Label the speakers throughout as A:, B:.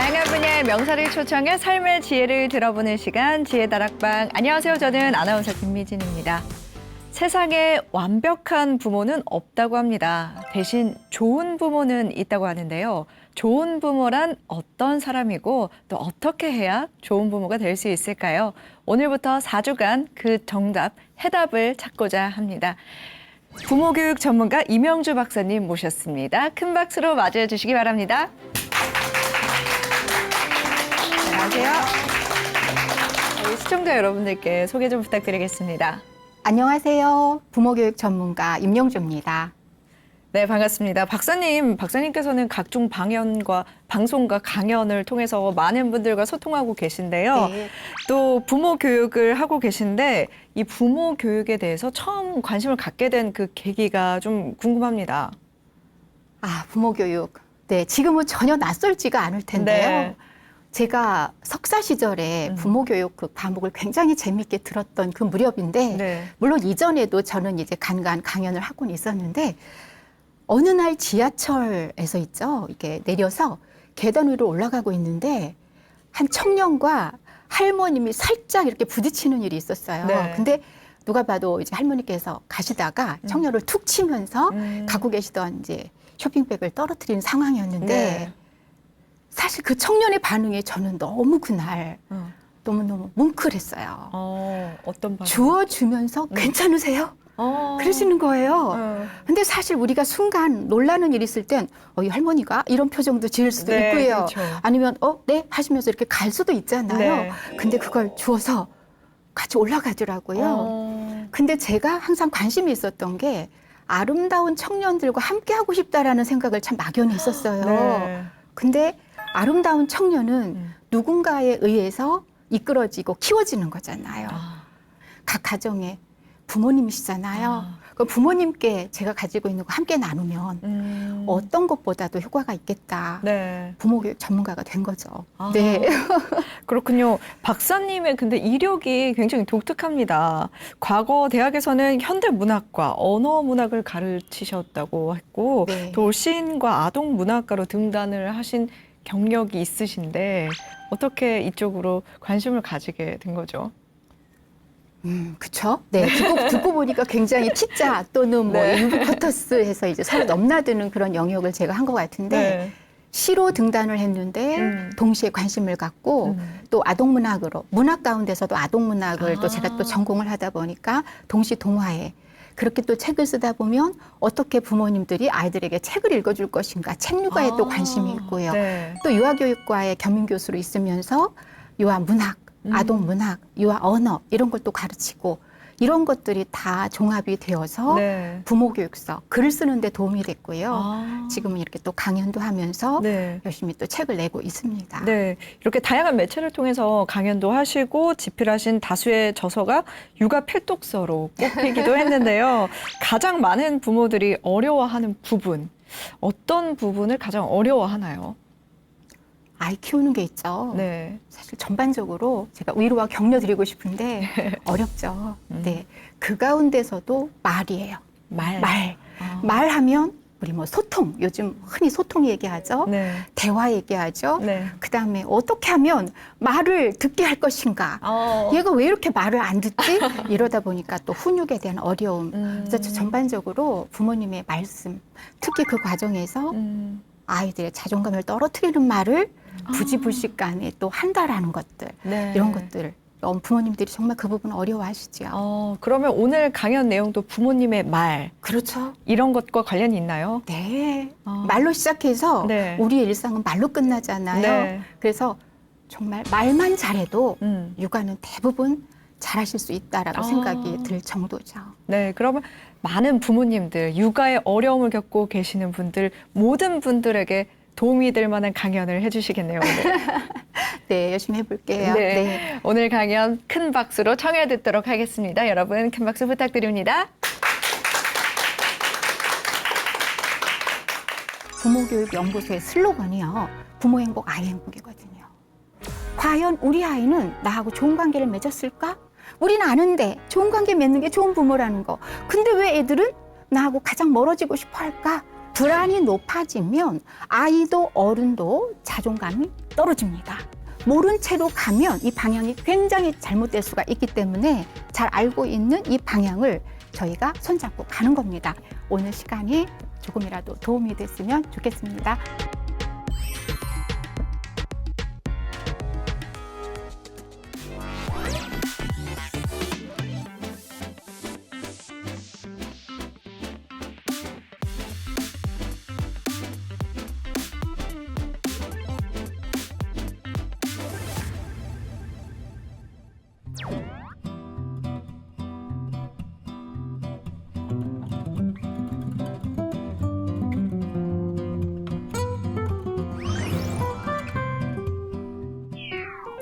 A: 다양한 분야의 명사를 초청해 삶의 지혜를 들어보는 시간, 지혜다락방. 안녕하세요. 저는 아나운서 김미진입니다. 세상에 완벽한 부모는 없다고 합니다. 대신 좋은 부모는 있다고 하는데요. 좋은 부모란 어떤 사람이고 또 어떻게 해야 좋은 부모가 될 수 있을까요? 오늘부터 4주간 그 정답, 해답을 찾고자 합니다. 부모교육 전문가 임영주 박사님 모셨습니다. 큰 박수로 맞이해 주시기 바랍니다. 안녕하세요. 우리 시청자 여러분들께 소개 좀 부탁드리겠습니다.
B: 안녕하세요. 부모교육 전문가 임영주입니다.
A: 네, 반갑습니다. 박사님께서는 각종 방송과 강연을 통해서 많은 분들과 소통하고 계신데요.
B: 네.
A: 또 부모 교육을 하고 계신데 이 부모 교육에 대해서 처음 관심을 갖게 된 그 계기가 좀 궁금합니다.
B: 부모교육. 네, 지금은 전혀 낯설지가 않을 텐데요.
A: 네.
B: 제가 석사 시절에 부모교육 그 과목을 굉장히 재미있게 들었던 그 무렵인데,
A: 네.
B: 물론 이전에도 저는 이제 간간 강연을 하고는 있었는데, 어느 날 지하철에서 있죠. 이렇게 내려서 계단 위로 올라가고 있는데, 한 청년과 할머님이 살짝 이렇게 부딪히는 일이 있었어요.
A: 네.
B: 근데 누가 봐도 이제 할머니께서 가시다가 청년을 툭 치면서 갖고 계시던 이제 쇼핑백을 떨어뜨리는 상황이었는데,
A: 네.
B: 사실 그 청년의 반응에 저는 너무 그날 너무너무 뭉클했어요.
A: 어떤 반응?
B: 주워주면서 괜찮으세요? 그러시는 거예요. 근데 사실 우리가 순간 놀라는 일이 있을 땐 이 할머니가 이런 표정도 지을 수도
A: 네,
B: 있고요.
A: 그렇죠.
B: 아니면 네 하시면서 이렇게 갈 수도 있잖아요.
A: 네.
B: 근데 그걸 주워서 같이 올라가더라고요. 근데 제가 항상 관심이 있었던 게 아름다운 청년들과 함께하고 싶다라는 생각을 참 막연히 했었어요.
A: 네.
B: 근데 아름다운 청년은 누군가에 의해서 이끌어지고 키워지는 거잖아요. 각 가정의 부모님이시잖아요. 그 부모님께 제가 가지고 있는 거 함께 나누면 어떤 것보다도 효과가 있겠다.
A: 네.
B: 부모교육 전문가가 된 거죠.
A: 아.
B: 네.
A: 그렇군요. 박사님의 근데 이력이 굉장히 독특합니다. 과거 대학에서는 현대문학과 언어문학을 가르치셨다고 했고
B: 네.
A: 또 시인과 아동문학가로 등단을 하신 경력이 있으신데 어떻게 이쪽으로 관심을 가지게 된 거죠?
B: 그쵸? 네. 듣고 보니까 굉장히 T자 또는 뭐
A: 네.
B: 유부쿼터스 해서 이제 서로 넘나드는 그런 영역을 제가 한 것 같은데, 시로 등단을 했는데 동시에 관심을 갖고 또 아동문학으로, 문학 가운데서도 아동문학을 또 제가 또 전공을 하다 보니까 동시 동화에 그렇게 또 책을 쓰다 보면 어떻게 부모님들이 아이들에게 책을 읽어줄 것인가, 책류가에 또 관심이 있고요.
A: 네.
B: 또 유아교육과의 겸임교수로 있으면서 유아문학, 아동문학, 유아 언어 이런 걸 또 가르치고, 이런 것들이 다 종합이 되어서
A: 네.
B: 부모교육서, 글을 쓰는 데 도움이 됐고요. 지금은 이렇게 또 강연도 하면서
A: 네.
B: 열심히 또 책을 내고 있습니다.
A: 네, 이렇게 다양한 매체를 통해서 강연도 하시고 집필하신 다수의 저서가 육아 필독서로 꼽히기도 했는데요. 가장 많은 부모들이 어려워하는 부분, 어떤 부분을 가장 어려워하나요?
B: 아이 키우는 게 있죠.
A: 네.
B: 사실 전반적으로 제가 위로와 격려 드리고 싶은데 어렵죠. 네. 그 가운데서도 말이에요.
A: 말.
B: 말하면 우리 뭐 소통, 요즘 흔히 소통 얘기하죠.
A: 네.
B: 대화 얘기하죠.
A: 네.
B: 그다음에 어떻게 하면 말을 듣게 할 것인가. 얘가 왜 이렇게 말을 안 듣지? 이러다 보니까 또 훈육에 대한 어려움. 그래서 전반적으로 부모님의 말씀, 특히 그 과정에서 아이들의 자존감을 떨어뜨리는 말을 부지불식간에 또 한다라는 것들,
A: 네.
B: 이런 것들 부모님들이 정말 그 부분 어려워하시죠.
A: 그러면 오늘 강연 내용도 부모님의 말,
B: 그렇죠.
A: 이런 것과 관련이 있나요?
B: 네. 말로 시작해서
A: 네.
B: 우리의 일상은 말로 끝나잖아요.
A: 네.
B: 그래서 정말 말만 잘해도 육아는 대부분 잘하실 수 있다라고 생각이 들 정도죠.
A: 네, 그러면 많은 부모님들, 육아에 어려움을 겪고 계시는 분들, 모든 분들에게 도움이 될 만한 강연을 해주시겠네요, 오늘.
B: 네, 열심히 해볼게요.
A: 네.
B: 네.
A: 오늘 강연 큰 박수로 청해 듣도록 하겠습니다. 여러분, 큰 박수 부탁드립니다.
B: 부모교육연구소의 슬로건이요. 부모 행복, 아이 행복이거든요. 과연 우리 아이는 나하고 좋은 관계를 맺었을까? 우리는 아는데 좋은 관계 맺는 게 좋은 부모라는 거. 근데 왜 애들은 나하고 가장 멀어지고 싶어 할까? 불안이 높아지면 아이도 어른도 자존감이 떨어집니다. 모른 채로 가면 이 방향이 굉장히 잘못될 수가 있기 때문에 잘 알고 있는 이 방향을 저희가 손잡고 가는 겁니다. 오늘 시간이 조금이라도 도움이 됐으면 좋겠습니다.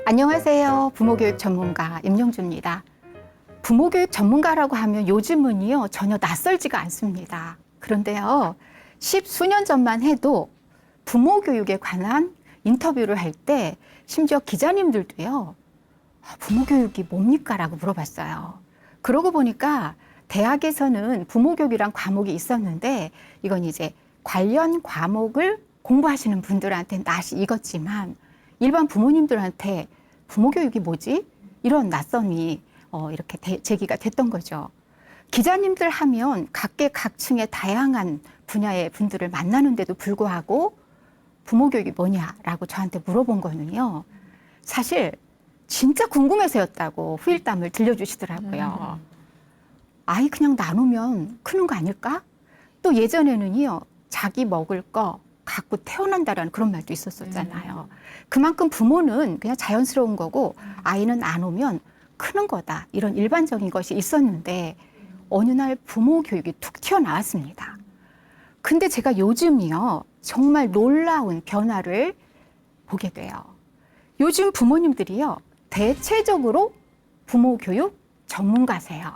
B: 안녕하세요. 부모교육 전문가 임영주입니다. 부모교육 전문가라고 하면 요즘은요 전혀 낯설지가 않습니다. 그런데요 10수년 전만 해도 부모교육에 관한 인터뷰를 할 때 심지어 기자님들도요 부모교육이 뭡니까? 라고 물어봤어요. 그러고 보니까 대학에서는 부모교육이란 과목이 있었는데 이건 이제 관련 과목을 공부하시는 분들한테 낯이 익었지만 일반 부모님들한테 부모교육이 뭐지? 이런 낯섦이 이렇게 제기가 됐던 거죠. 기자님들 하면 각계각층의 다양한 분야의 분들을 만나는데도 불구하고 부모교육이 뭐냐라고 저한테 물어본 거는요. 사실 진짜 궁금해서였다고 후일담을 들려주시더라고요. 아이 그냥 나누면 크는 거 아닐까? 또 예전에는요. 자기 먹을 거 갖고 태어난다라는 그런 말도 있었잖아요. 그만큼 부모는 그냥 자연스러운 거고 아이는 나누면 크는 거다. 이런 일반적인 것이 있었는데 어느 날 부모 교육이 툭 튀어나왔습니다. 근데 제가 요즘이요. 정말 놀라운 변화를 보게 돼요. 요즘 부모님들이요. 대체적으로 부모 교육 전문가세요.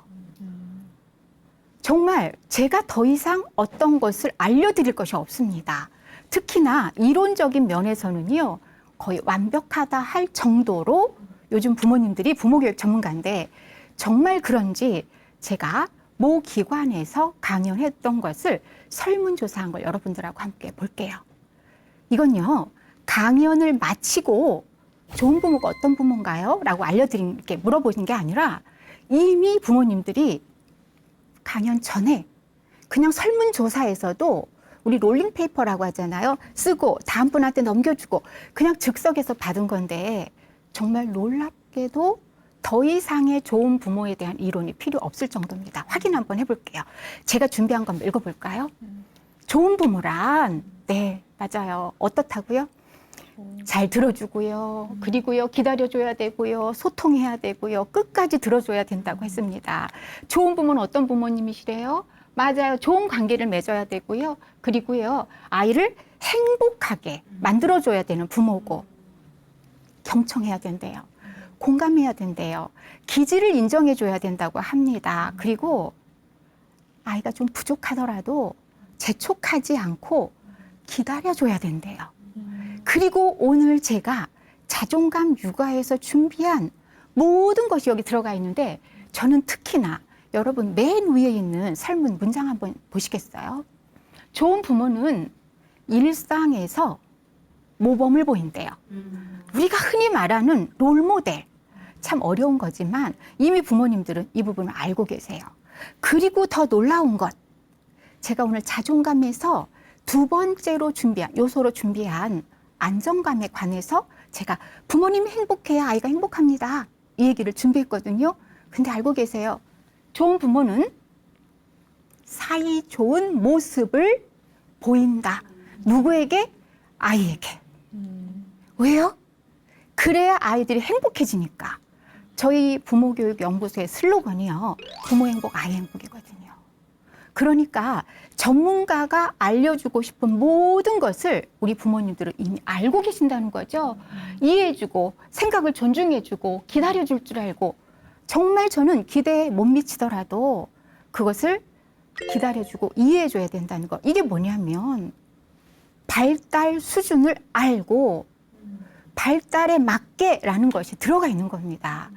B: 정말 제가 더 이상 어떤 것을 알려드릴 것이 없습니다. 특히나 이론적인 면에서는요, 거의 완벽하다 할 정도로 요즘 부모님들이 부모교육 전문가인데 정말 그런지 제가 모 기관에서 강연했던 것을 설문조사한 걸 여러분들하고 함께 볼게요. 이건요, 강연을 마치고 좋은 부모가 어떤 부모인가요? 라고 이렇게 물어보신 게 아니라 이미 부모님들이 강연 전에 그냥 설문조사에서도 우리 롤링페이퍼라고 하잖아요. 쓰고 다음 분한테 넘겨주고 그냥 즉석에서 받은 건데 정말 놀랍게도 더 이상의 좋은 부모에 대한 이론이 필요 없을 정도입니다. 확인 한번 해볼게요. 제가 준비한 거 한번 읽어볼까요? 좋은 부모란 네 맞아요. 어떻다고요? 잘 들어주고요. 그리고요 기다려줘야 되고요. 소통해야 되고요. 끝까지 들어줘야 된다고 했습니다. 좋은 부모는 어떤 부모님이시래요? 맞아요. 좋은 관계를 맺어야 되고요. 그리고요, 아이를 행복하게 만들어줘야 되는 부모고, 경청해야 된대요. 공감해야 된대요. 기질을 인정해줘야 된다고 합니다. 그리고 아이가 좀 부족하더라도 재촉하지 않고 기다려줘야 된대요. 그리고 오늘 제가 자존감 육아에서 준비한 모든 것이 여기 들어가 있는데, 저는 특히나 여러분 맨 위에 있는 설문 문장 한번 보시겠어요? 좋은 부모는 일상에서 모범을 보인대요. 우리가 흔히 말하는 롤모델. 참 어려운 거지만 이미 부모님들은 이 부분을 알고 계세요. 그리고 더 놀라운 것. 제가 오늘 자존감에서 두 번째로 요소로 준비한 안정감에 관해서 제가 부모님이 행복해야 아이가 행복합니다. 이 얘기를 준비했거든요. 근데 알고 계세요? 좋은 부모는 사이 좋은 모습을 보인다. 누구에게? 아이에게. 왜요? 그래야 아이들이 행복해지니까. 저희 부모교육연구소의 슬로건이요. 부모 행복, 아이 행복이거든요. 그러니까 전문가가 알려주고 싶은 모든 것을 우리 부모님들은 이미 알고 계신다는 거죠. 이해해주고 생각을 존중해주고 기다려줄 줄 알고 정말 저는 기대에 못 미치더라도 그것을 기다려주고 이해해줘야 된다는 거. 이게 뭐냐면 발달 수준을 알고 발달에 맞게라는 것이 들어가 있는 겁니다.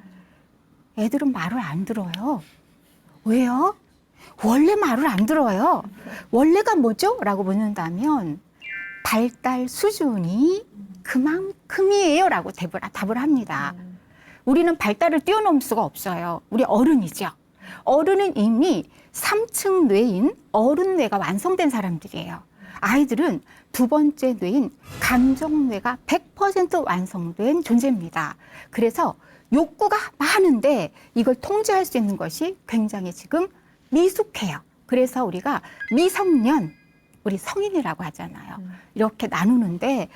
B: 애들은 말을 안 들어요. 왜요? 원래 말을 안 들어요. 원래가 뭐죠? 라고 묻는다면 발달 수준이 그만큼이에요 라고 답을 합니다. 우리는 발달을 뛰어넘을 수가 없어요. 우리 어른이죠. 어른은 이미 3층 뇌인 어른뇌가 완성된 사람들이에요. 아이들은 두 번째 뇌인 감정뇌가 100% 완성된 존재입니다. 그래서 욕구가 많은데 이걸 통제할 수 있는 것이 굉장히 지금 미숙해요. 그래서 우리가 미성년, 우리 성인이라고 하잖아요. 이렇게 나누는데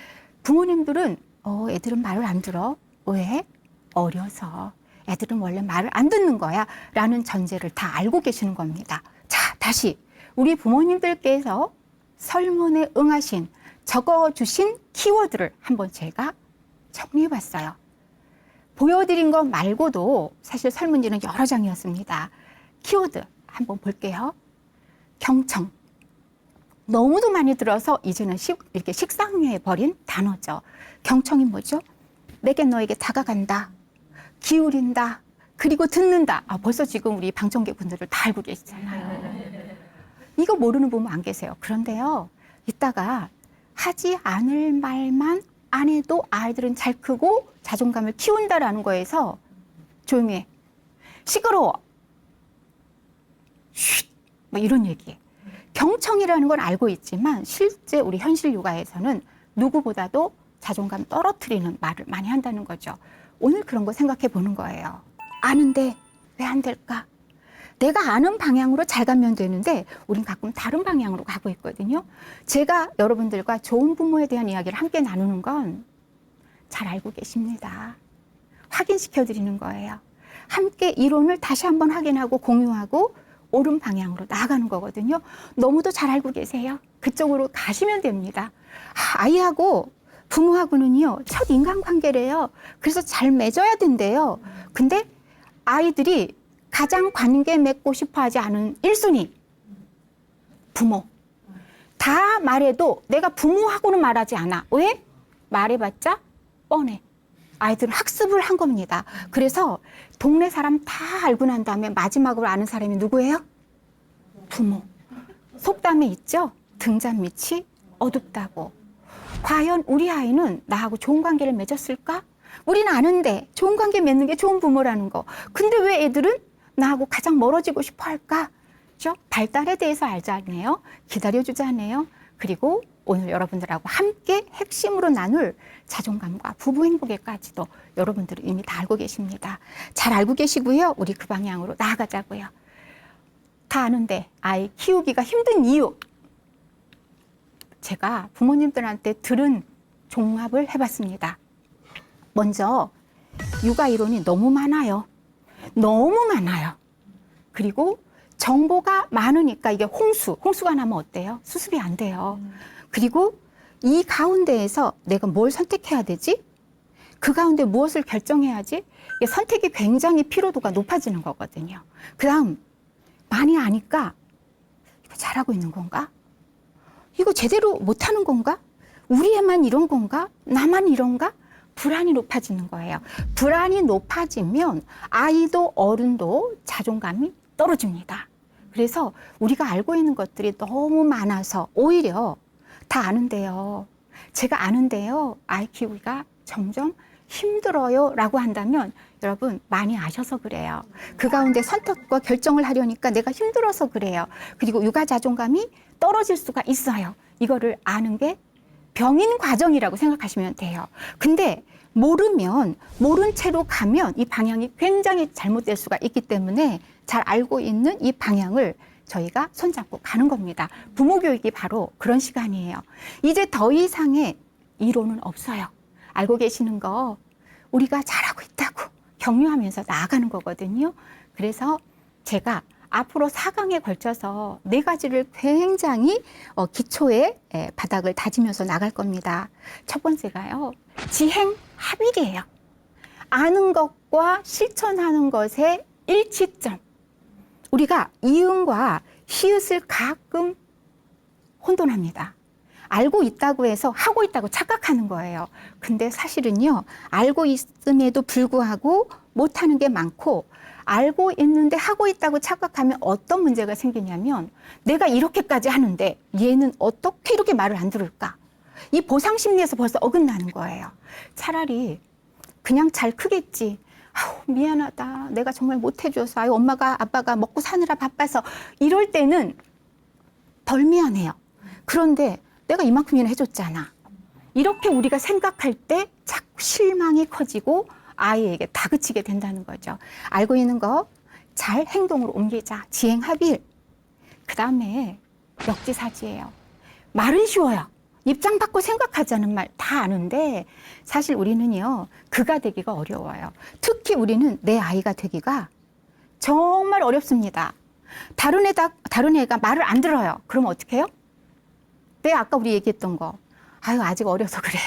B: 부모님들은 애들은 말을 안 들어. 왜? 어려서. 애들은 원래 말을 안 듣는 거야 라는 전제를 다 알고 계시는 겁니다. 자, 다시 우리 부모님들께서 설문에 응하신 적어주신 키워드를 한번 제가 정리해 봤어요. 보여드린 것 말고도 사실 설문지는 여러 장이었습니다. 키워드 한번 볼게요. 경청. 너무도 많이 들어서 이제는 이렇게 식상해 버린 단어죠. 경청이 뭐죠? 내게 너에게 다가간다. 기울인다. 그리고 듣는다. 벌써 지금 우리 방청객분들을 다 알고 계시잖아요. 이거 모르는 부모 안 계세요. 그런데요. 이따가 하지 않을 말만 안 해도 아이들은 잘 크고 자존감을 키운다라는 거에서 조용히 해. 시끄러워. 쉿. 뭐 이런 얘기예요. 경청이라는 건 알고 있지만 실제 우리 현실 육아에서는 누구보다도 자존감 떨어뜨리는 말을 많이 한다는 거죠. 오늘 그런 거 생각해 보는 거예요. 아는데 왜 안 될까? 내가 아는 방향으로 잘 가면 되는데 우린 가끔 다른 방향으로 가고 있거든요. 제가 여러분들과 좋은 부모에 대한 이야기를 함께 나누는 건 잘 알고 계십니다. 확인시켜 드리는 거예요. 함께 이론을 다시 한번 확인하고 공유하고 옳은 방향으로 나아가는 거거든요. 너무도 잘 알고 계세요. 그쪽으로 가시면 됩니다. 아이하고 부모하고는요, 첫 인간관계래요. 그래서 잘 맺어야 된대요. 근데 아이들이 가장 관계 맺고 싶어 하지 않은 1순위. 부모. 다 말해도 내가 부모하고는 말하지 않아. 왜? 말해봤자 뻔해. 아이들은 학습을 한 겁니다. 그래서 동네 사람 다 알고 난 다음에 마지막으로 아는 사람이 누구예요? 부모. 속담에 있죠? 등잔 밑이 어둡다고. 과연 우리 아이는 나하고 좋은 관계를 맺었을까? 우리는 아는데 좋은 관계 맺는 게 좋은 부모라는 거. 근데 왜 애들은 나하고 가장 멀어지고 싶어 할까? 그렇죠? 발달에 대해서 알자네요. 기다려주자네요. 그리고 오늘 여러분들하고 함께 핵심으로 나눌 자존감과 부부 행복에까지도 여러분들은 이미 다 알고 계십니다. 잘 알고 계시고요. 우리 그 방향으로 나아가자고요. 다 아는데 아이 키우기가 힘든 이유. 제가 부모님들한테 들은 종합을 해봤습니다. 먼저 육아 이론이 너무 많아요. 너무 많아요. 그리고 정보가 많으니까 이게 홍수가 나면 어때요? 수습이 안 돼요. 그리고 이 가운데에서 내가 뭘 선택해야 되지? 그 가운데 무엇을 결정해야지? 이게 선택이 굉장히 피로도가 높아지는 거거든요. 그 다음 많이 아니까 이거 잘하고 있는 건가? 이거 제대로 못하는 건가? 우리 애만 이런 건가? 나만 이런가? 불안이 높아지는 거예요. 불안이 높아지면 아이도 어른도 자존감이 떨어집니다. 그래서 우리가 알고 있는 것들이 너무 많아서 오히려 다 아는데요. 제가 아는데요. 아이 키우기가 점점 힘들어요 라고 한다면 여러분 많이 아셔서 그래요. 그 가운데 선택과 결정을 하려니까 내가 힘들어서 그래요. 그리고 육아 자존감이 떨어질 수가 있어요. 이거를 아는 게 병인 과정이라고 생각하시면 돼요. 근데 모르면 모른 채로 가면 이 방향이 굉장히 잘못될 수가 있기 때문에 잘 알고 있는 이 방향을 저희가 손잡고 가는 겁니다. 부모 교육이 바로 그런 시간이에요. 이제 더 이상의 이론은 없어요. 알고 계시는 거 우리가 잘하고 있다고 격려하면서 나아가는 거거든요. 그래서 제가 앞으로 4강에 걸쳐서 4가지를 굉장히 기초의 바닥을 다지면서 나갈 겁니다. 첫 번째가요. 지행합일이에요. 아는 것과 실천하는 것의 일치점. 우리가 이응과 히읗을 가끔 혼돈합니다. 알고 있다고 해서 하고 있다고 착각하는 거예요. 근데 사실은요, 알고 있음에도 불구하고 못하는 게 많고, 알고 있는데 하고 있다고 착각하면 어떤 문제가 생기냐면 내가 이렇게까지 하는데 얘는 어떻게 이렇게 말을 안 들을까? 이 보상 심리에서 벌써 어긋나는 거예요. 차라리 그냥 잘 크겠지. 아우, 미안하다. 내가 정말 못해줘서. 아유, 엄마가 아빠가 먹고 사느라 바빠서. 이럴 때는 덜 미안해요. 그런데 내가 이만큼이나 해줬잖아. 이렇게 우리가 생각할 때 자꾸 실망이 커지고 아이에게 다그치게 된다는 거죠. 알고 있는 거 잘 행동으로 옮기자. 지행합일. 그 다음에 역지사지예요. 말은 쉬워요. 입장 바꿔 생각하자는 말 다 아는데 사실 우리는요. 그가 되기가 어려워요. 특히 우리는 내 아이가 되기가 정말 어렵습니다. 다른 애가 말을 안 들어요. 그럼 어떻게 해요? 아까 우리 얘기했던 거. 아유, 아직 어려서 그래.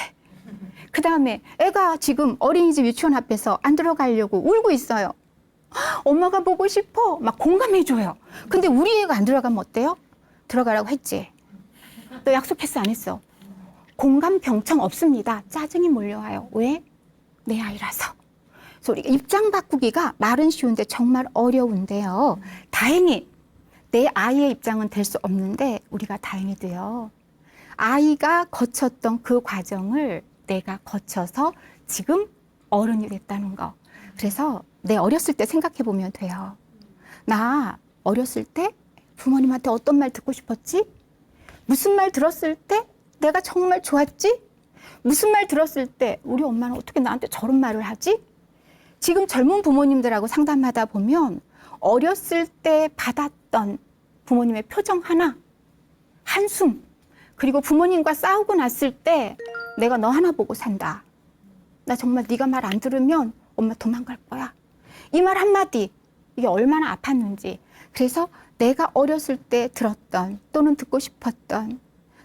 B: 그 다음에 애가 지금 어린이집 유치원 앞에서 안 들어가려고 울고 있어요. 엄마가 보고 싶어. 막 공감해줘요. 근데 우리 애가 안 들어가면 어때요? 들어가라고 했지. 너 약속했어, 안 했어? 공감 병청 없습니다. 짜증이 몰려와요. 왜? 내 아이라서. 그래서 우리가 입장 바꾸기가 말은 쉬운데 정말 어려운데요. 다행히 내 아이의 입장은 될 수 없는데 우리가 다행히도요. 아이가 거쳤던 그 과정을 내가 거쳐서 지금 어른이 됐다는 거. 그래서 내 어렸을 때 생각해 보면 돼요. 나 어렸을 때 부모님한테 어떤 말 듣고 싶었지? 무슨 말 들었을 때 내가 정말 좋았지? 무슨 말 들었을 때 우리 엄마는 어떻게 나한테 저런 말을 하지? 지금 젊은 부모님들하고 상담하다 보면 어렸을 때 받았던 부모님의 표정 하나, 한숨, 그리고 부모님과 싸우고 났을 때 내가 너 하나 보고 산다. 나 정말 네가 말 안 들으면 엄마 도망갈 거야. 이 말 한마디, 이게 얼마나 아팠는지. 그래서 내가 어렸을 때 들었던 또는 듣고 싶었던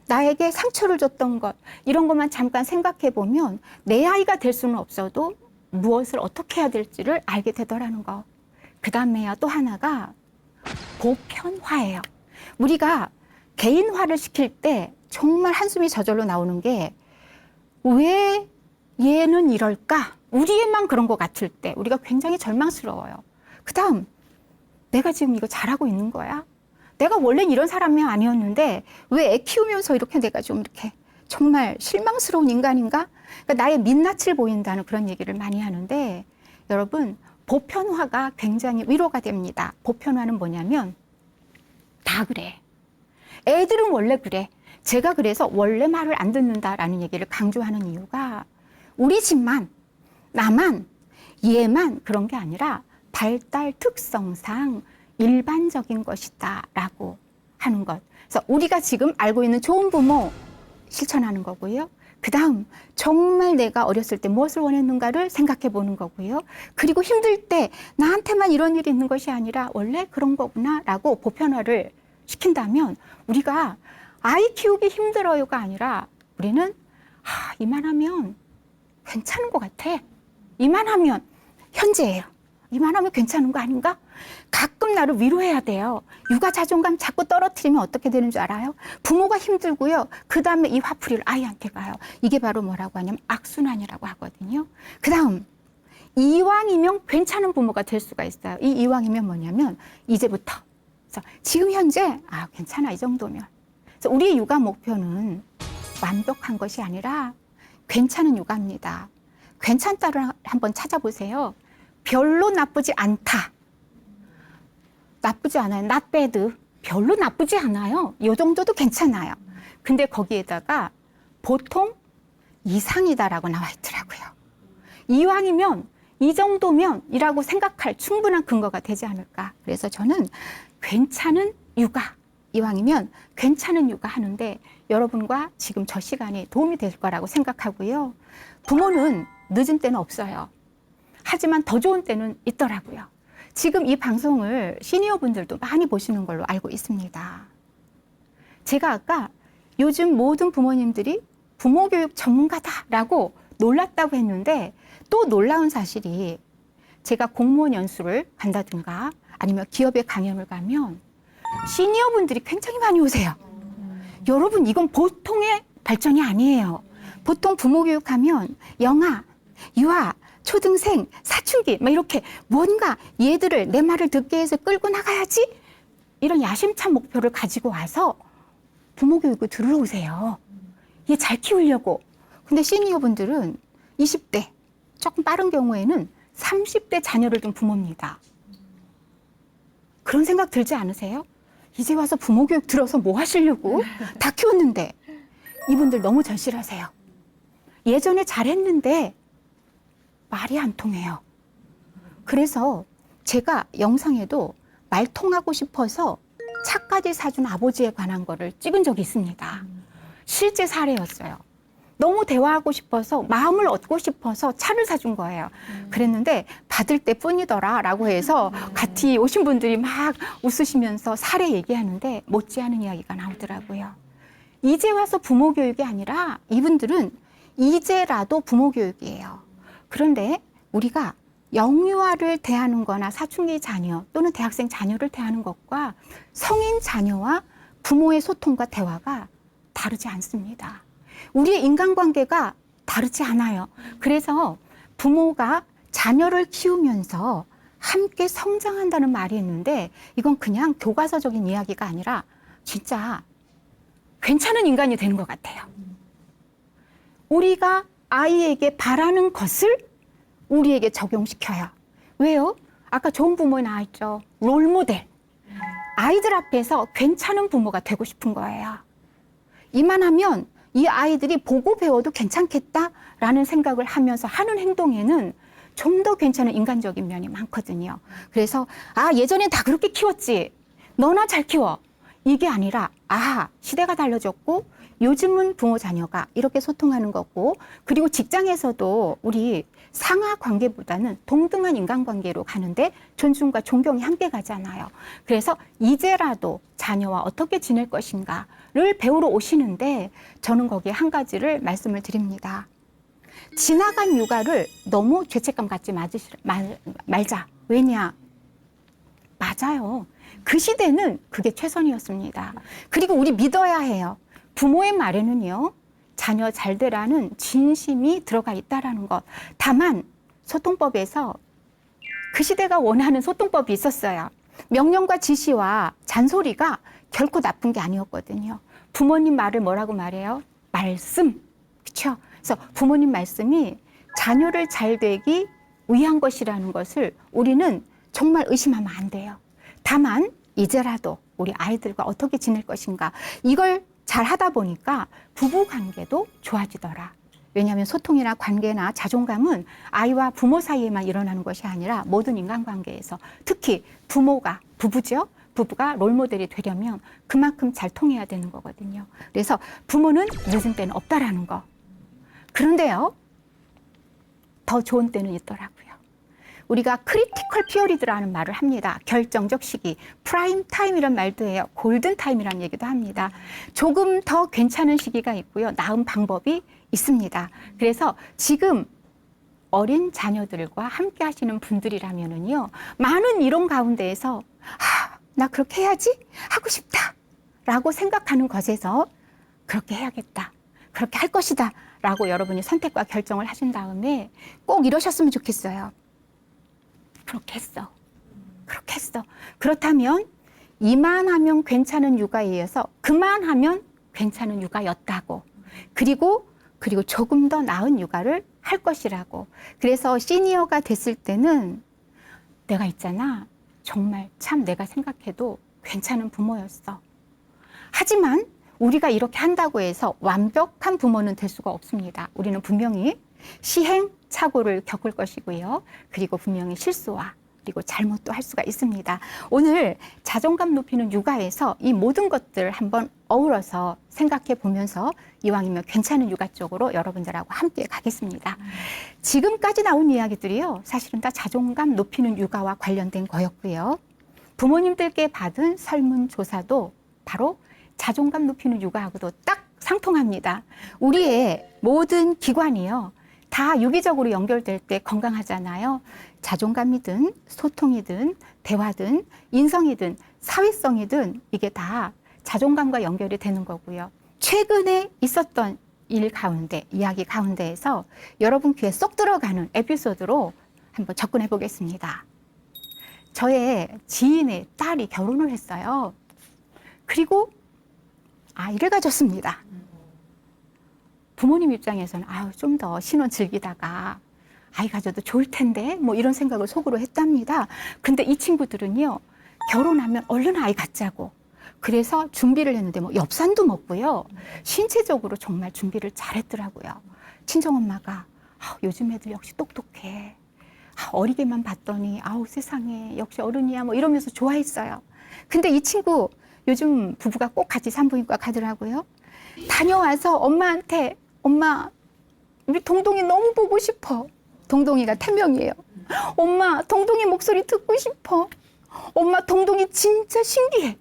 B: 나에게 상처를 줬던 것, 이런 것만 잠깐 생각해 보면 내 아이가 될 수는 없어도 무엇을 어떻게 해야 될지를 알게 되더라는 거. 그 다음에요, 또 하나가 보편화예요. 우리가 개인화를 시킬 때 정말 한숨이 저절로 나오는 게 왜 얘는 이럴까? 우리 애만 그런 것 같을 때 우리가 굉장히 절망스러워요. 그 다음, 내가 지금 이거 잘하고 있는 거야? 내가 원래는 이런 사람이 아니었는데 왜 애 키우면서 이렇게 내가 좀 이렇게 정말 실망스러운 인간인가? 그러니까 나의 민낯을 보인다는 그런 얘기를 많이 하는데 여러분, 보편화가 굉장히 위로가 됩니다. 보편화는 뭐냐면 다 그래. 애들은 원래 그래. 제가 그래서 원래 말을 안 듣는다라는 얘기를 강조하는 이유가 우리 집만, 나만, 얘만 그런 게 아니라 발달 특성상 일반적인 것이다라고 하는 것. 그래서 우리가 지금 알고 있는 좋은 부모 실천하는 거고요. 그 다음 정말 내가 어렸을 때 무엇을 원했는가를 생각해 보는 거고요. 그리고 힘들 때 나한테만 이런 일이 있는 것이 아니라 원래 그런 거구나라고 보편화를 시킨다면 우리가 아이 키우기 힘들어요가 아니라 우리는 이만하면 괜찮은 것 같아. 이만하면 현재예요. 이만하면 괜찮은 거 아닌가? 가끔 나를 위로해야 돼요. 육아 자존감 자꾸 떨어뜨리면 어떻게 되는 줄 알아요? 부모가 힘들고요. 그 다음에 이 화풀이를 아이한테 가요. 이게 바로 뭐라고 하냐면 악순환이라고 하거든요. 그 다음 이왕이면 괜찮은 부모가 될 수가 있어요. 이 이왕이면 뭐냐면 이제부터 그래서 지금 현재 괜찮아 이 정도면. 그래서 우리의 육아 목표는 완벽한 것이 아니라 괜찮은 육아입니다. 괜찮다를 한번 찾아보세요. 별로 나쁘지 않다. 나쁘지 않아요. not bad. 별로 나쁘지 않아요. 이 정도도 괜찮아요. 근데 거기에다가 보통 이상이다라고 나와 있더라고요. 이왕이면 이 정도면이라고 생각할 충분한 근거가 되지 않을까. 그래서 저는 괜찮은 육아, 이왕이면 괜찮은 육아 하는데 여러분과 지금 저 시간이 도움이 될 거라고 생각하고요. 부모는 늦은 때는 없어요. 하지만 더 좋은 때는 있더라고요. 지금 이 방송을 시니어 분들도 많이 보시는 걸로 알고 있습니다. 제가 아까 요즘 모든 부모님들이 부모 교육 전문가다라고 놀랐다고 했는데 또 놀라운 사실이 제가 공무원 연수를 간다든가 아니면 기업에 강연을 가면 시니어 분들이 굉장히 많이 오세요. 여러분, 이건 보통의 발전이 아니에요. 보통 부모 교육하면 영아, 유아, 초등생, 사춘기 막 이렇게 뭔가 얘들을 내 말을 듣게 해서 끌고 나가야지 이런 야심찬 목표를 가지고 와서 부모 교육을 들으러 오세요. 얘 잘 키우려고. 근데 시니어분들은 20대, 조금 빠른 경우에는 30대 자녀를 둔 부모입니다. 그런 생각 들지 않으세요? 이제 와서 부모 교육 들어서 뭐 하시려고? 다 키웠는데. 이분들 너무 절실하세요. 예전에 잘했는데 말이 안 통해요. 그래서 제가 영상에도 말 통하고 싶어서 차까지 사준 아버지에 관한 거를 찍은 적이 있습니다. 실제 사례였어요. 너무 대화하고 싶어서 마음을 얻고 싶어서 차를 사준 거예요. 그랬는데 받을 때뿐이더라 라고 해서 같이 오신 분들이 막 웃으시면서 사례 얘기하는데 못지않은 이야기가 나오더라고요. 이제 와서 부모 교육이 아니라 이분들은 이제라도 부모 교육이에요. 그런데 우리가 영유아를 대하는 거나 사춘기 자녀 또는 대학생 자녀를 대하는 것과 성인 자녀와 부모의 소통과 대화가 다르지 않습니다. 우리의 인간관계가 다르지 않아요. 그래서 부모가 자녀를 키우면서 함께 성장한다는 말이 있는데 이건 그냥 교과서적인 이야기가 아니라 진짜 괜찮은 인간이 되는 것 같아요. 우리가 아이에게 바라는 것을 우리에게 적용시켜요. 왜요? 아까 좋은 부모에 나와있죠. 롤모델. 아이들 앞에서 괜찮은 부모가 되고 싶은 거예요. 이만하면 이 아이들이 보고 배워도 괜찮겠다라는 생각을 하면서 하는 행동에는 좀 더 괜찮은 인간적인 면이 많거든요. 그래서 예전엔 다 그렇게 키웠지. 너나 잘 키워. 이게 아니라 시대가 달라졌고 요즘은 부모 자녀가 이렇게 소통하는 거고 그리고 직장에서도 우리 상하 관계보다는 동등한 인간관계로 가는데 존중과 존경이 함께 가잖아요. 그래서 이제라도 자녀와 어떻게 지낼 것인가를 배우러 오시는데 저는 거기에 한 가지를 말씀을 드립니다. 지나간 육아를 너무 죄책감 갖지 말자. 왜냐? 맞아요. 그 시대는 그게 최선이었습니다. 그리고 우리 믿어야 해요. 부모의 말에는요, 자녀 잘 되라는 진심이 들어가 있다라는 것. 다만 소통법에서 그 시대가 원하는 소통법이 있었어요. 명령과 지시와 잔소리가 결코 나쁜 게 아니었거든요. 부모님 말을 뭐라고 말해요? 말씀. 그렇죠? 그래서 부모님 말씀이 자녀를 잘 되기 위한 것이라는 것을 우리는 정말 의심하면 안 돼요. 다만 이제라도 우리 아이들과 어떻게 지낼 것인가 이걸 잘 하다 보니까 부부 관계도 좋아지더라. 왜냐하면 소통이나 관계나 자존감은 아이와 부모 사이에만 일어나는 것이 아니라 모든 인간관계에서 특히 부부죠. 부부가 롤모델이 되려면 그만큼 잘 통해야 되는 거거든요. 그래서 부모는 늦은 때는 없다라는 거. 그런데요, 더 좋은 때는 있더라고요. 우리가 크리티컬 피어리드라는 말을 합니다. 결정적 시기, 프라임 타임이란 말도 해요. 골든 타임이라는 얘기도 합니다. 조금 더 괜찮은 시기가 있고요. 나은 방법이 있습니다. 그래서 지금 어린 자녀들과 함께 하시는 분들이라면은요, 많은 이론 가운데에서 나 그렇게 해야지 하고 싶다 라고 생각하는 것에서 그렇게 해야겠다, 그렇게 할 것이다 라고 여러분이 선택과 결정을 하신 다음에 꼭 이러셨으면 좋겠어요. 그렇게 했어. 그렇다면 이만하면 괜찮은 육아에 의해서 그만하면 괜찮은 육아였다고. 그리고 조금 더 나은 육아를 할 것이라고. 그래서 시니어가 됐을 때는 내가 있잖아. 정말 참 내가 생각해도 괜찮은 부모였어. 하지만 우리가 이렇게 한다고 해서 완벽한 부모는 될 수가 없습니다. 우리는 분명히 시행착오를 겪을 것이고요. 그리고 분명히 실수와 그리고 잘못도 할 수가 있습니다. 오늘 자존감 높이는 육아에서 이 모든 것들을 한번 어우러서 생각해 보면서 이왕이면 괜찮은 육아 쪽으로 여러분들하고 함께 가겠습니다. 지금까지 나온 이야기들이요, 사실은 다 자존감 높이는 육아와 관련된 거였고요. 부모님들께 받은 설문조사도 바로 자존감 높이는 육아하고도 딱 상통합니다. 우리의 모든 기관이요, 다 유기적으로 연결될 때 건강하잖아요. 자존감이든 소통이든 대화든 인성이든 사회성이든 이게 다 자존감과 연결이 되는 거고요. 최근에 있었던 일 가운데, 이야기 가운데에서 여러분 귀에 쏙 들어가는 에피소드로 한번 접근해 보겠습니다. 저의 지인의 딸이 결혼을 했어요. 그리고 아이를 가졌습니다. 부모님 입장에서는 좀 더 신혼 즐기다가 아이 가져도 좋을 텐데 뭐 이런 생각을 속으로 했답니다. 근데 이 친구들은요, 결혼하면 얼른 아이 갖자고. 그래서 준비를 했는데 뭐 엽산도 먹고요. 신체적으로 정말 준비를 잘했더라고요. 친정엄마가 요즘 애들 역시 똑똑해. 어리게만 봤더니 세상에 역시 어른이야 뭐 이러면서 좋아했어요. 근데 이 친구 요즘 부부가 꼭 같이 산부인과 가더라고요. 다녀와서 엄마한테 엄마 우리 동동이 너무 보고 싶어. 동동이가 태명이에요. 엄마 동동이 목소리 듣고 싶어. 엄마 동동이 진짜 신기해.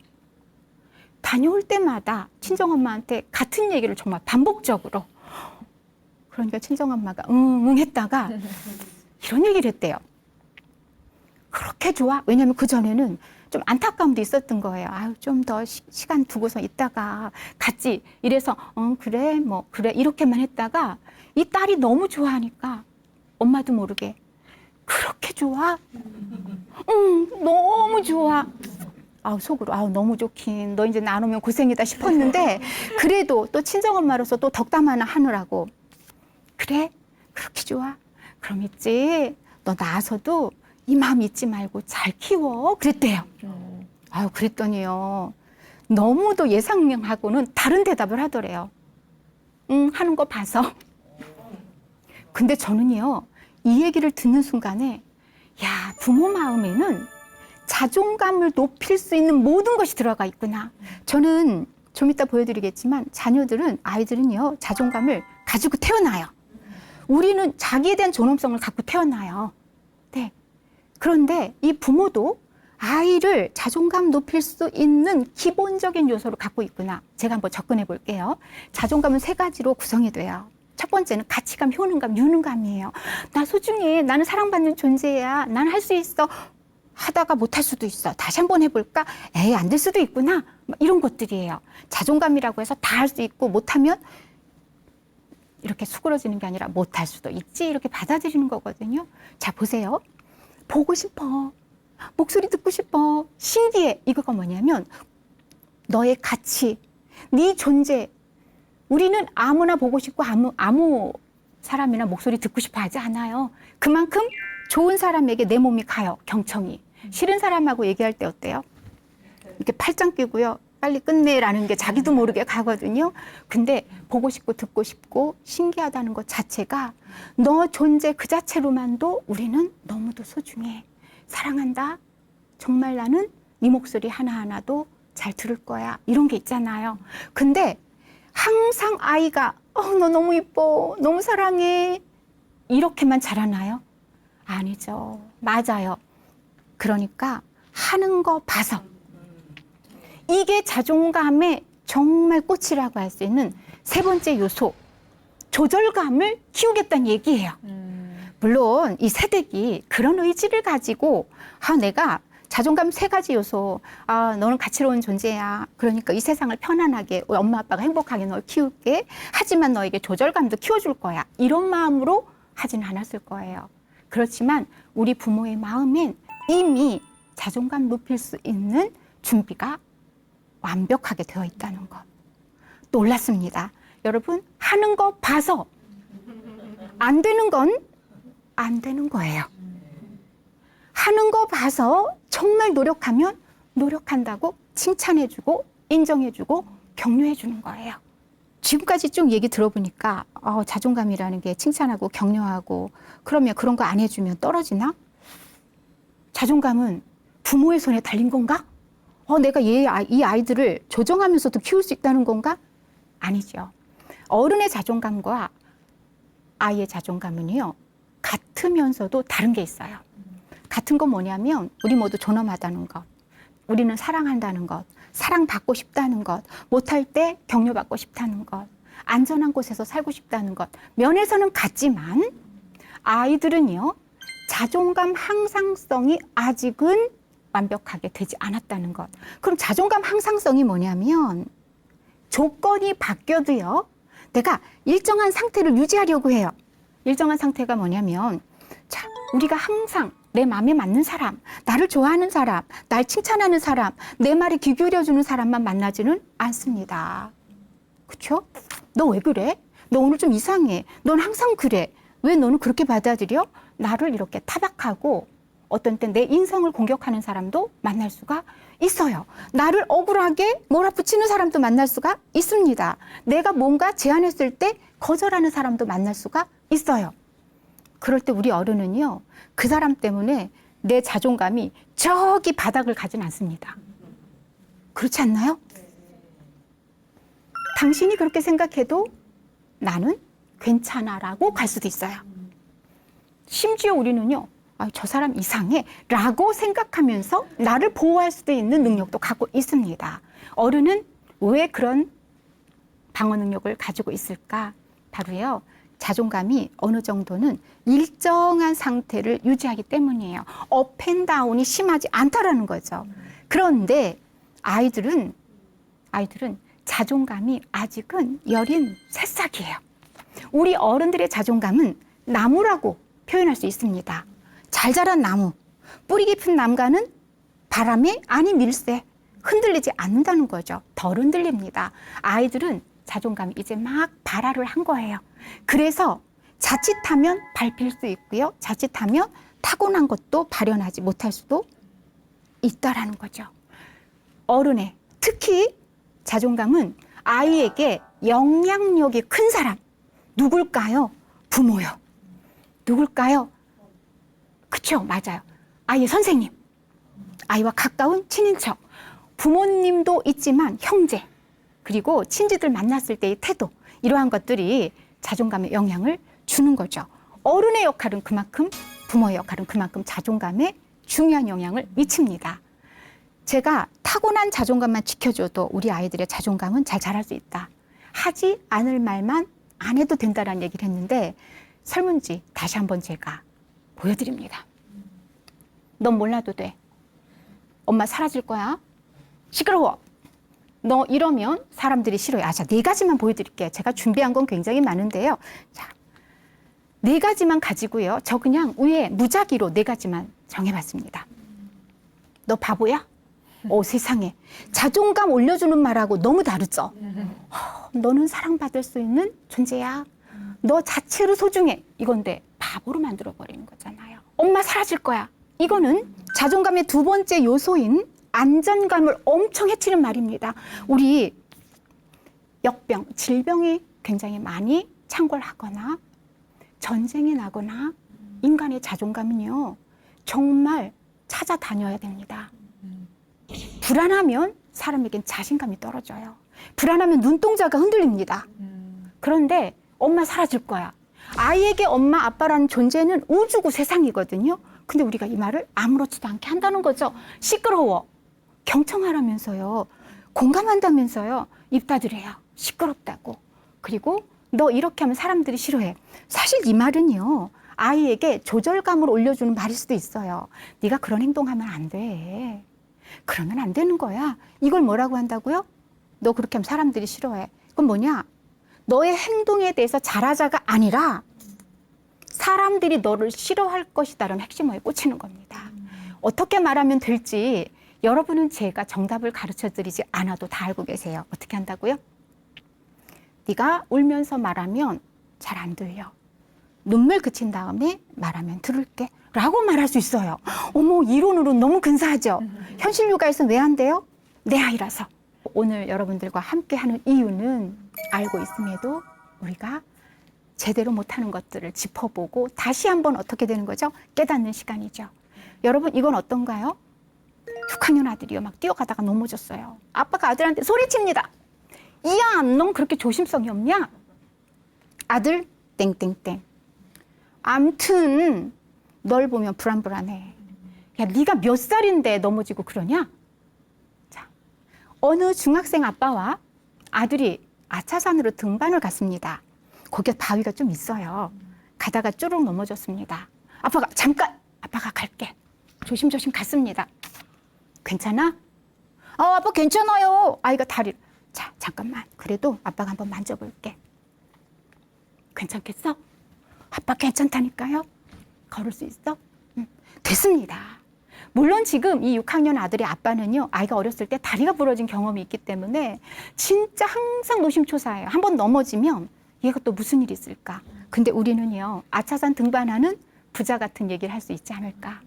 B: 다녀올 때마다 친정엄마한테 같은 얘기를 정말 반복적으로. 그러니까 친정엄마가 응 했다가 이런 얘기를 했대요. 그렇게 좋아? 왜냐면 그전에는 좀 안타까움도 있었던 거예요. 좀 더 시간 두고서 있다가 같이 이래서 그래 뭐 그래 이렇게만 했다가 이 딸이 너무 좋아하니까 엄마도 모르게 그렇게 좋아? 응 너무 좋아. 속으로 너무 좋긴 너 이제 나누면 고생이다 싶었는데 그래도 또 친정엄마로서 또 덕담 하나 하느라고 그래? 그렇게 좋아? 그럼 있지 너 낳아서도 이 마음 잊지 말고 잘 키워 그랬대요. 그랬더니요 너무도 예상하고는 다른 대답을 하더래요. 응 하는 거 봐서. 근데 저는요 이 얘기를 듣는 순간에 부모 마음에는 자존감을 높일 수 있는 모든 것이 들어가 있구나. 저는 좀 이따 보여드리겠지만 아이들은요 자존감을 가지고 태어나요. 우리는 자기에 대한 존엄성을 갖고 태어나요. 네. 그런데 이 부모도 아이를 자존감 높일 수 있는 기본적인 요소를 갖고 있구나. 제가 한번 접근해 볼게요. 자존감은 3가지로 구성이 돼요. 첫 번째는 가치감, 효능감, 유능감이에요. 나 소중해. 나는 사랑받는 존재야. 난 할 수 있어. 하다가 못할 수도 있어. 다시 한번 해볼까? 안 될 수도 있구나. 이런 것들이에요. 자존감이라고 해서 다 할 수 있고 못하면 이렇게 수그러지는 게 아니라 못할 수도 있지. 이렇게 받아들이는 거거든요. 자, 보세요. 보고 싶어. 목소리 듣고 싶어. 신기해. 이거가 뭐냐면 너의 가치, 네 존재. 우리는 아무나 보고 싶고 아무 사람이나 목소리 듣고 싶어 하지 않아요. 그만큼 좋은 사람에게 내 몸이 가요. 경청이. 싫은 사람하고 얘기할 때 어때요? 이렇게 팔짱 끼고요. 빨리 끝내라는 게 자기도 모르게 가거든요. 근데 보고 싶고 듣고 싶고 신기하다는 것 자체가 너 존재 그 자체로만도 우리는 너무도 소중해. 사랑한다. 정말 나는 네 목소리 하나하나도 잘 들을 거야. 이런 게 있잖아요. 근데 항상 아이가 너 너무 이뻐. 너무 사랑해. 이렇게만 자라나요? 아니죠. 맞아요. 그러니까 하는 거 봐서. 이게 자존감의 정말 꽃이라고 할 수 있는 3번째 요소. 조절감을 키우겠다는 얘기예요. 물론 이 세대기 그런 의지를 가지고 내가 자존감 3가지 요소. 너는 가치로운 존재야. 그러니까 이 세상을 편안하게 엄마 아빠가 행복하게 널 키울게. 하지만 너에게 조절감도 키워줄 거야. 이런 마음으로 하진 않았을 거예요. 그렇지만 우리 부모의 마음엔 이미 자존감 높일 수 있는 준비가 완벽하게 되어 있다는 것. 놀랐습니다. 여러분, 하는 거 봐서 안 되는 건 안 되는 거예요. 하는 거 봐서 정말 노력하면 노력한다고 칭찬해주고 인정해주고 격려해주는 거예요. 지금까지 쭉 얘기 들어보니까 자존감이라는 게 칭찬하고 격려하고 그러면 그런 거 안 해주면 떨어지나? 자존감은 부모의 손에 달린 건가? 내가 이 아이들을 조정하면서도 키울 수 있다는 건가? 아니죠. 어른의 자존감과 아이의 자존감은요, 같으면서도 다른 게 있어요. 같은 건 뭐냐면 우리 모두 존엄하다는 것, 우리는 사랑한다는 것, 사랑받고 싶다는 것, 못할 때 격려받고 싶다는 것, 안전한 곳에서 살고 싶다는 것, 면에서는 같지만 아이들은요, 자존감 향상성이 아직은 완벽하게 되지 않았다는 것. 그럼 자존감 향상성이 뭐냐면 조건이 바뀌어도요, 내가 일정한 상태를 유지하려고 해요. 일정한 상태가 뭐냐면, 자, 우리가 항상 내 마음에 맞는 사람, 나를 좋아하는 사람, 날 칭찬하는 사람, 내 말에 귀 기울여주는 사람만 만나지는 않습니다. 그쵸? 너 왜 그래? 너 오늘 좀 이상해. 넌 항상 그래. 왜 너는 그렇게 받아들여? 나를 이렇게 타박하고 어떤 때 내 인성을 공격하는 사람도 만날 수가 있어요. 나를 억울하게 몰아붙이는 사람도 만날 수가 있습니다. 내가 뭔가 제안했을 때 거절하는 사람도 만날 수가 있어요. 그럴 때 우리 어른은요, 그 사람 때문에 내 자존감이 저기 바닥을 가진 않습니다. 그렇지 않나요? 당신이 그렇게 생각해도 나는 괜찮아라고 갈 수도 있어요. 심지어 우리는요, 아, 저 사람 이상해 라고 생각하면서 나를 보호할 수도 있는 능력도 갖고 있습니다. 어른은 왜 그런 방어 능력을 가지고 있을까? 바로요, 자존감이 어느 정도는 일정한 상태를 유지하기 때문이에요. 업앤다운이 심하지 않다라는 거죠. 그런데 아이들은 자존감이 아직은 여린 새싹이에요. 우리 어른들의 자존감은 나무라고 표현할 수 있습니다. 잘 자란 나무, 뿌리 깊은 나무가는 바람에 아니 밀새 흔들리지 않는다는 거죠. 덜 흔들립니다. 아이들은 자존감이 이제 막 발화를 한 거예요. 그래서 자칫하면 밟힐 수 있고요. 자칫하면 타고난 것도 발현하지 못할 수도 있다라는 거죠. 어른의 특히 자존감은 아이에게 영향력이 큰 사람 누굴까요? 부모요. 누굴까요? 그쵸, 맞아요. 아이의 선생님, 아이와 가까운 친인척, 부모님도 있지만 형제, 그리고 친지들 만났을 때의 태도, 이러한 것들이 자존감에 영향을 주는 거죠. 어른의 역할은 그만큼, 부모의 역할은 그만큼 자존감에 중요한 영향을 미칩니다. 제가 타고난 자존감만 지켜줘도 우리 아이들의 자존감은 잘 자랄 수 있다. 하지 않을 말만 안 해도 된다라는 얘기를 했는데, 설문지 다시 한번 제가 보여드립니다. 넌 몰라도 돼. 엄마 사라질 거야. 시끄러워. 너 이러면 사람들이 싫어해. 아, 자, 4가지만 보여드릴게요. 제가 준비한 건 굉장히 많은데요. 자, 4가지만 가지고요. 저 그냥 위에 무작위로 4가지만 정해봤습니다. 너 바보야? 세상에. 자존감 올려주는 말하고 너무 다르죠? 너는 사랑받을 수 있는 존재야. 너 자체로 소중해. 이건데 바보로 만들어버리는 거잖아요. 엄마 사라질 거야. 이거는 자존감의 2번째 요소인 안전감을 엄청 해치는 말입니다. 우리 역병, 질병이 굉장히 많이 창궐하거나 전쟁이 나거나 인간의 자존감은요, 정말 찾아다녀야 됩니다. 불안하면 사람에겐 자신감이 떨어져요. 불안하면 눈동자가 흔들립니다. 그런데 엄마 사라질 거야. 아이에게 엄마, 아빠라는 존재는 우주고 세상이거든요. 근데 우리가 이 말을 아무렇지도 않게 한다는 거죠. 시끄러워. 경청하라면서요. 공감한다면서요. 입 닫으래요. 시끄럽다고. 그리고 너 이렇게 하면 사람들이 싫어해. 사실 이 말은요, 아이에게 조절감을 올려주는 말일 수도 있어요. 네가 그런 행동하면 안 돼. 그러면 안 되는 거야. 이걸 뭐라고 한다고요? 너 그렇게 하면 사람들이 싫어해. 그건 뭐냐? 너의 행동에 대해서 잘하자가 아니라 사람들이 너를 싫어할 것이다라는 핵심어에 꽂히는 겁니다. 어떻게 말하면 될지 여러분은 제가 정답을 가르쳐드리지 않아도 다 알고 계세요. 어떻게 한다고요? 네가 울면서 말하면 잘 안 들려. 눈물 그친 다음에 말하면 들을게. 라고 말할 수 있어요. 어머, 이론으로 너무 근사하죠? 현실 육아에서는 왜 안 돼요? 내 아이라서. 오늘 여러분들과 함께 하는 이유는 알고 있음에도 우리가 제대로 못하는 것들을 짚어보고 다시 한번 어떻게 되는 거죠? 깨닫는 시간이죠. 여러분, 이건 어떤가요? 6학년 아들이요. 막 뛰어가다가 넘어졌어요. 아빠가 아들한테 소리칩니다. 이야, 넌 그렇게 조심성이 없냐? 아들, 땡땡땡. 암튼 널 보면 불안불안해. 야, 네가 몇 살인데 넘어지고 그러냐? 자, 어느 중학생 아빠와 아들이 아차산으로 등반을 갔습니다. 거기에 바위가 좀 있어요. 가다가 쭈룩 넘어졌습니다. 아빠가 잠깐, 아빠가 갈게. 조심조심 갔습니다. 괜찮아? 아빠 괜찮아요. 아이가 다리를. 자, 잠깐만. 그래도 아빠가 한번 만져볼게. 괜찮겠어? 아빠 괜찮다니까요? 걸을 수 있어? 됐습니다. 물론 지금 이 6학년 아들의 아빠는요, 아이가 어렸을 때 다리가 부러진 경험이 있기 때문에 진짜 항상 노심초사해요. 한번 넘어지면 얘가 또 무슨 일이 있을까? 근데 우리는요, 아차산 등반하는 부자 같은 얘기를 할 수 있지 않을까?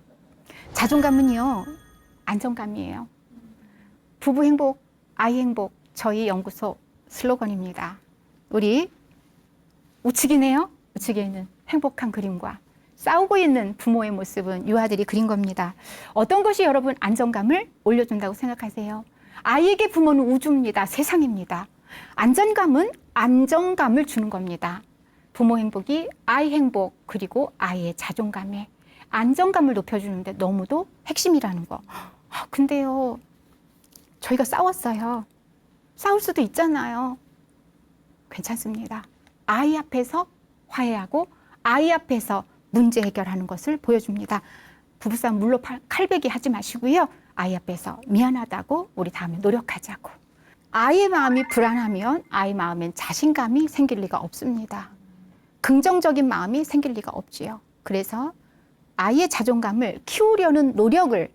B: 자존감은요, 안정감이에요. 부부 행복, 아이 행복, 저희 연구소 슬로건입니다. 우리 우측이네요. 우측에 있는 행복한 그림과 싸우고 있는 부모의 모습은 유아들이 그린 겁니다. 어떤 것이 여러분 안정감을 올려준다고 생각하세요? 아이에게 부모는 우주입니다. 세상입니다. 안전감은 안정감을 주는 겁니다. 부모 행복이 아이 행복 그리고 아이의 자존감에 안정감을 높여주는데 너무도 핵심이라는 거. 근데요, 저희가 싸웠어요. 싸울 수도 있잖아요. 괜찮습니다. 아이 앞에서 화해하고 아이 앞에서 문제 해결하는 것을 보여줍니다. 부부싸움 물로 칼베기 하지 마시고요. 아이 앞에서 미안하다고 우리 다음에 노력하자고. 아이의 마음이 불안하면 아이 마음엔 자신감이 생길 리가 없습니다. 긍정적인 마음이 생길 리가 없지요. 그래서 아이의 자존감을 키우려는 노력을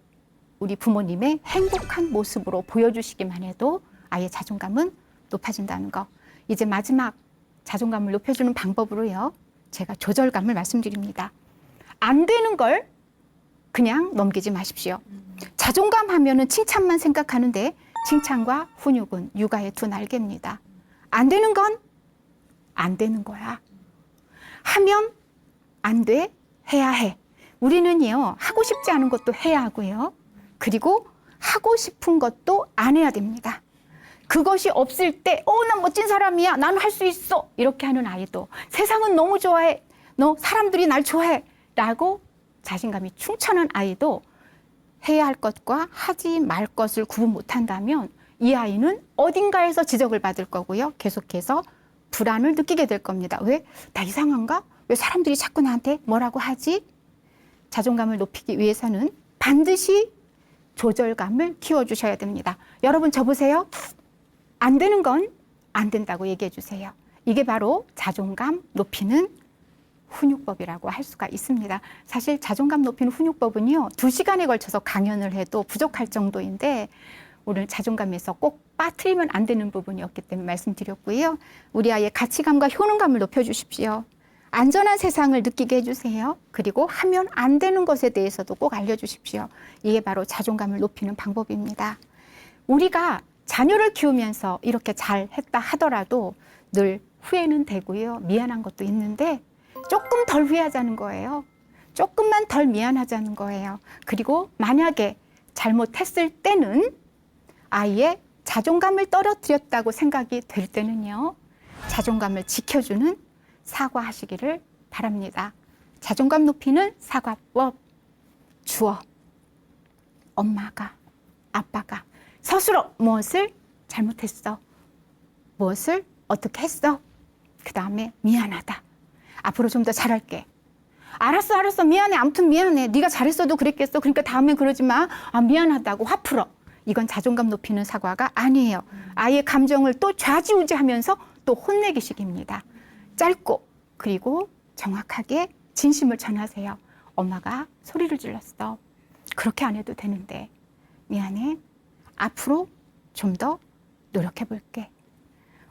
B: 우리 부모님의 행복한 모습으로 보여주시기만 해도 아이의 자존감은 높아진다는 거. 이제 마지막 자존감을 높여주는 방법으로요, 제가 조절감을 말씀드립니다. 안 되는 걸 그냥 넘기지 마십시오. 자존감 하면은 칭찬만 생각하는데 칭찬과 훈육은 육아의 두 날개입니다. 안 되는 건 안 되는 거야. 하면 안 돼, 해야 해. 우리는요, 하고 싶지 않은 것도 해야 하고요. 그리고 하고 싶은 것도 안 해야 됩니다. 그것이 없을 때, 난 멋진 사람이야. 난 할 수 있어. 이렇게 하는 아이도 세상은 너무 좋아해. 사람들이 날 좋아해. 라고 자신감이 충천한 아이도 해야 할 것과 하지 말 것을 구분 못한다면 이 아이는 어딘가에서 지적을 받을 거고요. 계속해서 불안을 느끼게 될 겁니다. 왜? 나 이상한가? 왜 사람들이 자꾸 나한테 뭐라고 하지? 자존감을 높이기 위해서는 반드시 조절감을 키워주셔야 됩니다. 여러분 저 보세요. 안 되는 건 안 된다고 얘기해 주세요. 이게 바로 자존감 높이는 훈육법이라고 할 수가 있습니다. 사실 자존감 높이는 훈육법은요, 2시간에 걸쳐서 강연을 해도 부족할 정도인데 오늘 자존감에서 꼭 빠뜨리면 안 되는 부분이었기 때문에 말씀드렸고요. 우리 아이의 가치감과 효능감을 높여주십시오. 안전한 세상을 느끼게 해주세요. 그리고 하면 안 되는 것에 대해서도 꼭 알려주십시오. 이게 바로 자존감을 높이는 방법입니다. 우리가 자녀를 키우면서 이렇게 잘했다 하더라도 늘 후회는 되고요. 미안한 것도 있는데 조금 덜 후회하자는 거예요. 조금만 덜 미안하자는 거예요. 그리고 만약에 잘못했을 때는 아이의 자존감을 떨어뜨렸다고 생각이 될 때는요, 자존감을 지켜주는 사과하시기를 바랍니다. 자존감 높이는 사과법. 주어. 엄마가, 아빠가 스스로 무엇을 잘못했어? 무엇을 어떻게 했어? 그 다음에 미안하다. 앞으로 좀 더 잘할게. 알았어, 미안해. 아무튼 미안해. 네가 잘했어도 그랬겠어. 그러니까 다음엔 그러지 마. 미안하다고 화 풀어. 이건 자존감 높이는 사과가 아니에요. 아이의 감정을 또 좌지우지하면서 또 혼내기식입니다. 짧고 그리고 정확하게 진심을 전하세요. 엄마가 소리를 질렀어. 그렇게 안 해도 되는데 미안해. 앞으로 좀 더 노력해 볼게.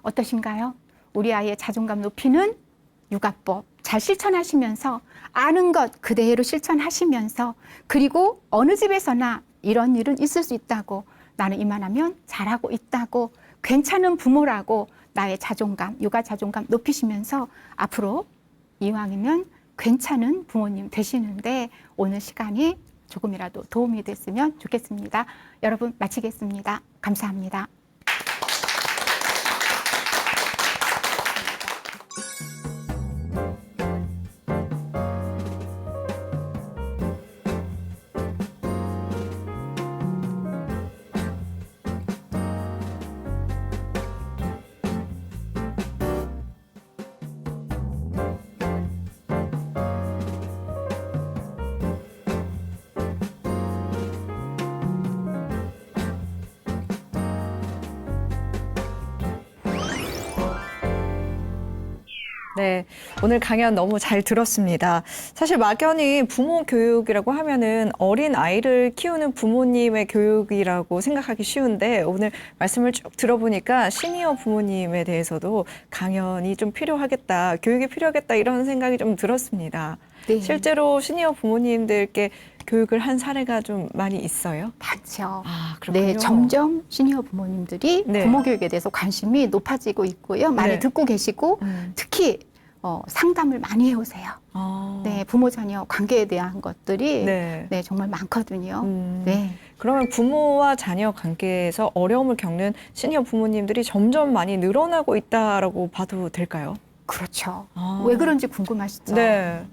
B: 어떠신가요? 우리 아이의 자존감 높이는 육아법 잘 실천하시면서 아는 것 그대로 실천하시면서 그리고 어느 집에서나 이런 일은 있을 수 있다고 나는 이만하면 잘하고 있다고 괜찮은 부모라고 나의 자존감, 육아 자존감 높이시면서 앞으로 이왕이면 괜찮은 부모님 되시는데 오늘 시간이 조금이라도 도움이 됐으면 좋겠습니다. 여러분 마치겠습니다. 감사합니다.
A: 네, 오늘 강연 너무 잘 들었습니다. 사실 막연히 부모 교육이라고 하면은 어린 아이를 키우는 부모님의 교육이라고 생각하기 쉬운데 오늘 말씀을 쭉 들어보니까 시니어 부모님에 대해서도 강연이 좀 필요하겠다, 교육이 필요하겠다 이런 생각이 좀 들었습니다.
B: 네.
A: 실제로 시니어 부모님들께 교육을 한 사례가 좀 많이 있어요?
B: 많죠.
A: 아, 그렇군요.
B: 네, 점점 시니어 부모님들이
A: 네.
B: 부모 교육에 대해서 관심이 높아지고 있고요. 많이
A: 네.
B: 듣고 계시고 특히 상담을 많이 해오세요. 네, 부모 자녀 관계에 대한 것들이
A: 네.
B: 네, 정말 많거든요. 네.
A: 그러면 부모와 자녀 관계에서 어려움을 겪는 시니어 부모님들이 점점 많이 늘어나고 있다라고 봐도 될까요?
B: 그렇죠.
A: 아.
B: 왜 그런지 궁금하시죠?
A: 네.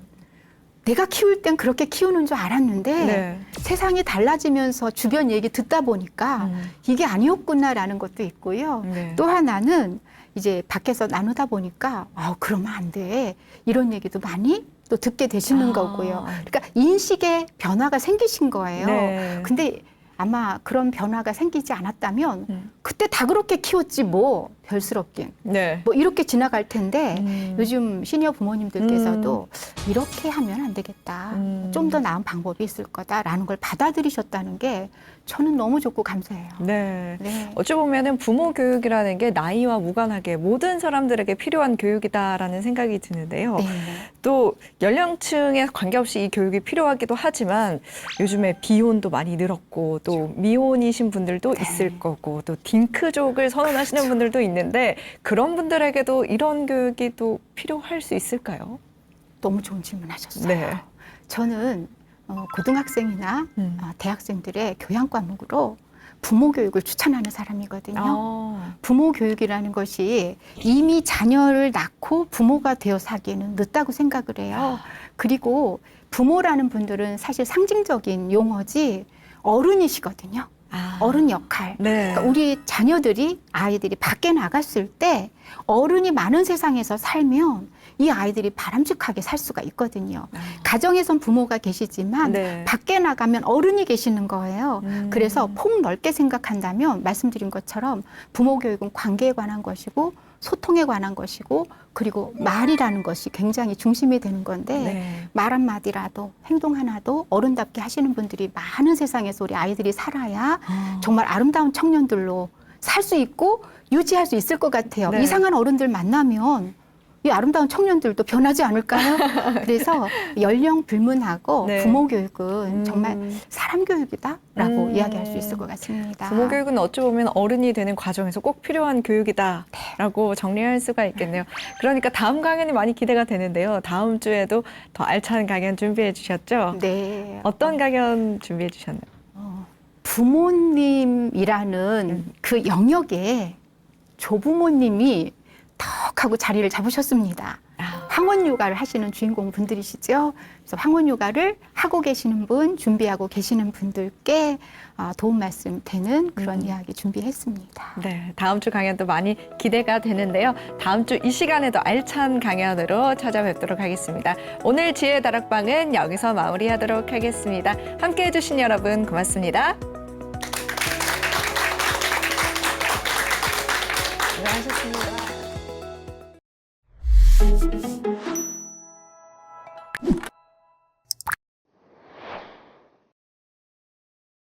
B: 내가 키울 땐 그렇게 키우는 줄 알았는데
A: 네.
B: 세상이 달라지면서 주변 얘기 듣다 보니까 이게 아니었구나라는 것도 있고요.
A: 네.
B: 또 하나는 이제 밖에서 나누다 보니까 그러면 안 돼. 이런 얘기도 많이 또 듣게 되시는 거고요. 그러니까 인식의 변화가 생기신 거예요.
A: 네.
B: 근데 아마 그런 변화가 생기지 않았다면 그때 다 그렇게 키웠지 뭐 별스럽긴.
A: 네.
B: 뭐 이렇게 지나갈 텐데 요즘 시니어 부모님들께서도 이렇게 하면 안 되겠다. 좀 더 나은 방법이 있을 거다라는 걸 받아들이셨다는 게 저는 너무 좋고 감사해요.
A: 네.
B: 네.
A: 어찌 보면은 부모 교육이라는 게 나이와 무관하게 모든 사람들에게 필요한 교육이다라는 생각이 드는데요.
B: 네.
A: 또 연령층에 관계없이 이 교육이 필요하기도 하지만 요즘에 비혼도 많이 늘었고 또 미혼이신 분들도
B: 네.
A: 있을 거고 또 딩크족을 선언하시는
B: 그렇죠.
A: 분들도 있는데 그런 분들에게도 이런 교육이 또 필요할 수 있을까요?
B: 너무 좋은 질문 하셨어요.
A: 네.
B: 저는 고등학생이나 대학생들의 교양 과목으로 부모 교육을 추천하는 사람이거든요. 부모 교육이라는 것이 이미 자녀를 낳고 부모가 되어서 하기에는 늦다고 생각을 해요. 그리고 부모라는 분들은 사실 상징적인 용어지 어른이시거든요. 어른 역할.
A: 네.
B: 그러니까 우리 자녀들이 아이들이 밖에 나갔을 때 어른이 많은 세상에서 살면 이 아이들이 바람직하게 살 수가 있거든요. 가정에선 부모가 계시지만
A: 네.
B: 밖에 나가면 어른이 계시는 거예요. 그래서 폭 넓게 생각한다면 말씀드린 것처럼 부모 교육은 관계에 관한 것이고 소통에 관한 것이고 그리고 말이라는 것이 굉장히 중심이 되는 건데
A: 네.
B: 말 한마디라도 행동 하나도 어른답게 하시는 분들이 많은 세상에서 우리 아이들이 살아야 정말 아름다운 청년들로 살 수 있고 유지할 수 있을 것 같아요.
A: 네.
B: 이상한 어른들 만나면 이 아름다운 청년들도 변하지 않을까요? 그래서 연령 불문하고
A: 네.
B: 부모 교육은 정말 사람 교육이다라고 이야기할 수 있을 것 같습니다.
A: 부모 교육은 어찌 보면 어른이 되는 과정에서 꼭 필요한 교육이다라고 정리할 수가 있겠네요. 그러니까 다음 강연이 많이 기대가 되는데요. 다음 주에도 더 알찬 강연 준비해 주셨죠?
B: 네.
A: 어떤 강연 준비해 주셨나요?
B: 부모님이라는 그 영역에 조부모님이 턱 하고 자리를 잡으셨습니다. 황혼 육아를 하시는 주인공 분들이시죠. 그래서 황혼 육아를 하고 계시는 분, 준비하고 계시는 분들께 도움 말씀 되는 그런 이야기 준비했습니다.
A: 네, 다음 주 강연도 많이 기대가 되는데요. 다음 주 이 시간에도 알찬 강연으로 찾아뵙도록 하겠습니다. 오늘 지혜의 다락방은 여기서 마무리하도록 하겠습니다. 함께해 주신 여러분 고맙습니다. 수고하셨습니다.